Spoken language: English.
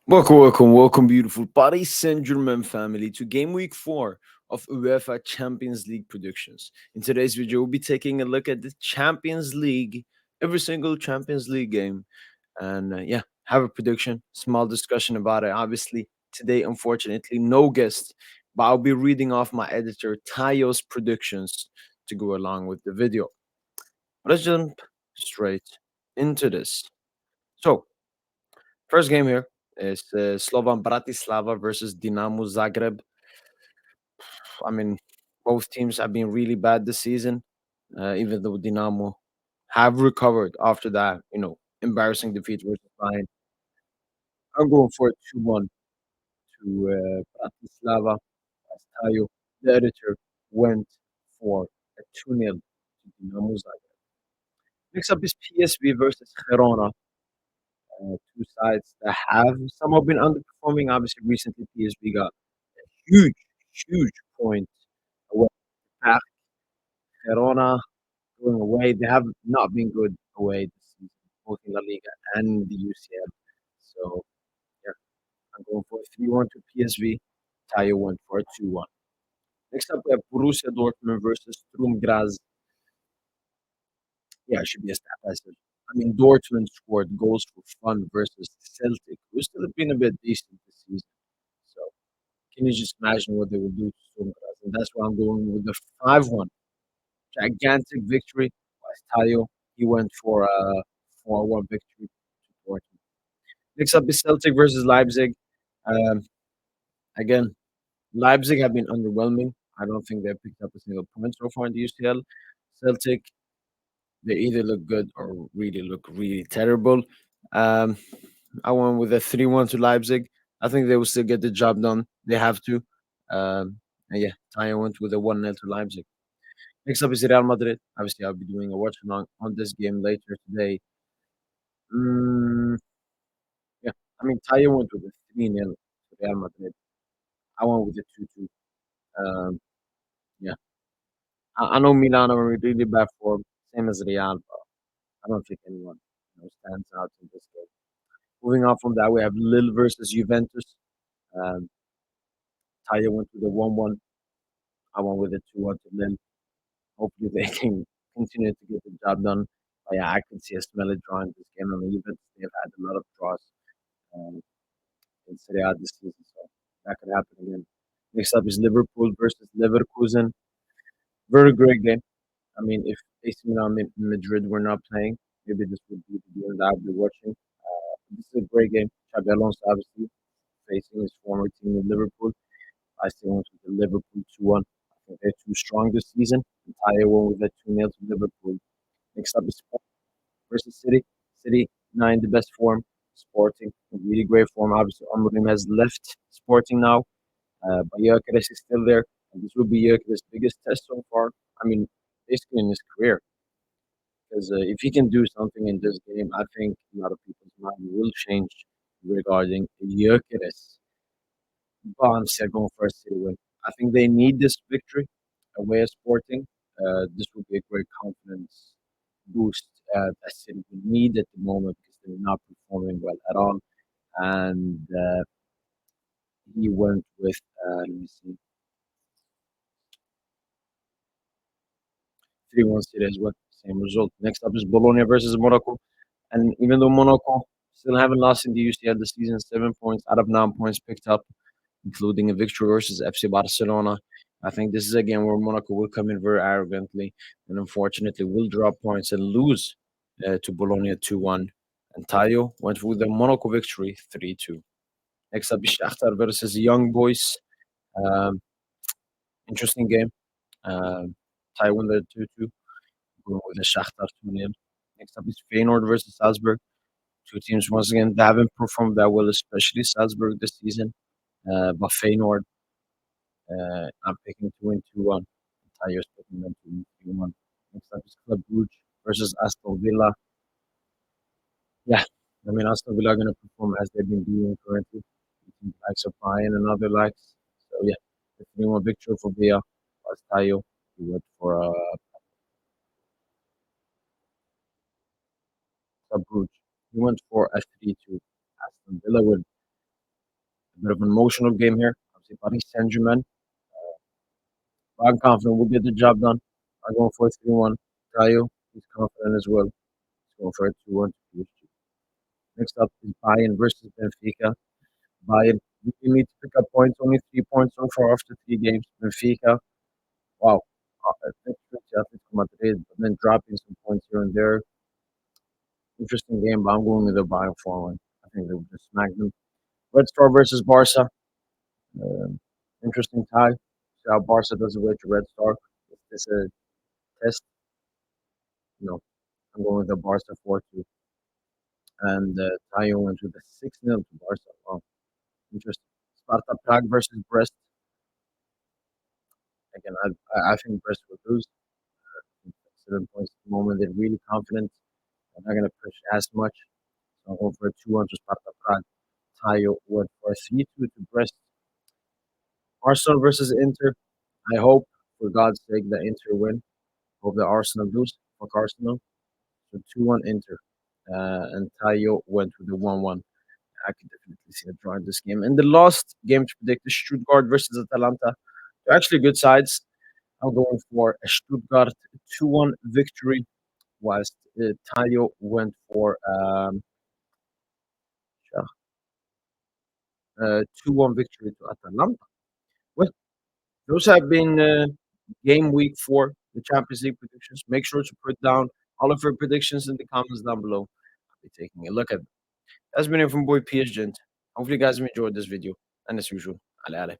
Welcome, beautiful Paris Saint Germain family, to Game Week 4 of UEFA Champions League predictions. In today's video, we'll be taking a look at the Champions League, every single Champions League game, and have a prediction, small discussion about it. Obviously, today, unfortunately, no guest, but I'll be reading off my editor Tayo's predictions to go along with the video. Let's jump straight into this. So, first game here is Slovan Bratislava versus Dinamo Zagreb. I mean, both teams have been really bad this season, even though Dinamo have recovered after that, embarrassing defeat versus Bayern. I'm going for a 2-1 to Bratislava. As Tayo, the editor, went for a 2-0 to Dinamo Zagreb. Next up is PSV versus Girona. Two sides that have somehow been underperforming. Obviously, recently PSV got huge, huge point away. Back Girona going away. They have not been good away this season, both in La Liga and the UCL. So yeah, I'm going for a 3-1 to PSV. Tayo went for a 2-1. Next up, we have Borussia Dortmund versus Sturm Graz. Yeah, it should be a stat passage. I mean, Dortmund scored goals for fun versus Celtic, who still have been a bit decent this season. So can you just imagine what they would do to Sturm Graz? And that's why I'm going with the 5-1. Gigantic victory by Tayo. He went for a 4-1 victory to Dortmund. Next up is Celtic versus Leipzig. Um, again, Leipzig have been underwhelming. I don't think they've picked up a single point so far in the UCL. Celtic, they either look good or really look really terrible. Um, I went with a 3-1 to Leipzig. I think they will still get the job done. They have to. And yeah, Tayo went with a 1-0 to Leipzig. Next up is Real Madrid. Obviously, I'll be doing a watch along on this game later today. Mm, yeah, I mean, Tayo went with a 3-0 to Real Madrid. I went with a 2-2. Um, yeah, I know Milan are in really bad form, same as Real, but I don't think anyone stands out in this game. Moving on from that, we have Lille versus Juventus. Um, Tayo went with a 1-1. I went with a 2-1 to Lille. Hopefully, they can continue to get the job done. But yeah, I can see a smelly draw in this game. I mean, Juventus, they've had a lot of draws. Um, in Serie A this season, so that could happen again. Next up is Liverpool versus Leverkusen. Very great game. I mean, if AC Milan and Madrid were not playing, maybe this would be the game that I'd be watching. This is a great game. Xabi Alonso obviously facing his former team in Liverpool. I still want to the Liverpool 2-1. I think they're too strong this season. Entire one with a 2-0 to Liverpool. Next up is Sport versus City. City, not in the best form. Sporting, in really great form. Obviously, Amorim has left Sporting now. But Gyökeres is still there, and this will be Gyökeres' biggest test so far. I mean, basically in his career, because if he can do something in this game, I think a lot of people's mind will change regarding Gyökeres. But I'm still going for a City win. I think they need this victory away at Sporting. This will be a great confidence boost that City will need at the moment because they're not performing well at all. And he went with, let me see, 3-1 City as well. Same result. Next up is Bologna versus Monaco. And even though Monaco still haven't lost in the UCL this season, 7 points out of 9 points picked up, including a victory versus FC Barcelona. I think this is a game where Monaco will come in very arrogantly and unfortunately will drop points and lose to Bologna 2-1. And Tayo went with the Monaco victory 3-2. Next up is Shakhtar versus Young Boys. Um, interesting game. Tayo won the 2-2. Going with the Shakhtar 2-0. Next up is Feyenoord versus Salzburg. Two teams once again that haven't performed that well, especially Salzburg this season. But Feyenoord, I'm picking to win 2-1. Tyres picking them to win 3-1. Next up is Club Brugge versus Aston Villa. Yeah, I mean Aston Villa are going to perform as they've been doing currently. Beating the likes of Bayern and other likes. So yeah, the 3-1 victory for Villa. As Tayo, he went for Club Brugge. He went for a 3-2 Aston Villa win. bit of an emotional game here. Obviously, Paris Saint Germain. I'm confident we'll get the job done. I'm going for a 3-1. Tayo, he's confident as well. He's going for a 2-1 to PSG. Next up is Bayern versus Benfica. Bayern, you need to pick up points. Only 3 points so far after 3 games. Benfica, wow. I think Atletico Madrid, but then dropping some points here and there. Interesting game, but I'm going with the Bayern forward. I think they will just smack them. Red Star versus Barca. Um, Interesting tie. See how Barca does away to Red Star. If this is a test, you know, I'm going with the Barca 4-2. And Tayo went with a 6-0 to Barca. Wow, interesting. Sparta Prague versus Brest. Again, I think Brest will lose. 7 points at the moment. They're really confident. They're not going to push as much. So I'm going for a 2-1 to Sparta Prague. Tayo went for a 3-2 to Brest. Arsenal versus Inter. I hope, for God's sake, that Inter win. Hope that Arsenal lose. Fuck Arsenal. So 2-1 Inter. And Tayo went with the 1-1. I could definitely see a draw in this game. And the last game to predict is Stuttgart versus Atalanta. They're actually good sides. I'm going for a Stuttgart 2-1 victory, whilst Tayo went for 2-1 victory to Atalanta. Well, those have been game week for the Champions League predictions. Make sure to put down all of your predictions in the comments down below. I'll be taking a look at them. That's been it from boy PSG. Hopefully, you guys have enjoyed this video. And as usual, ale ale.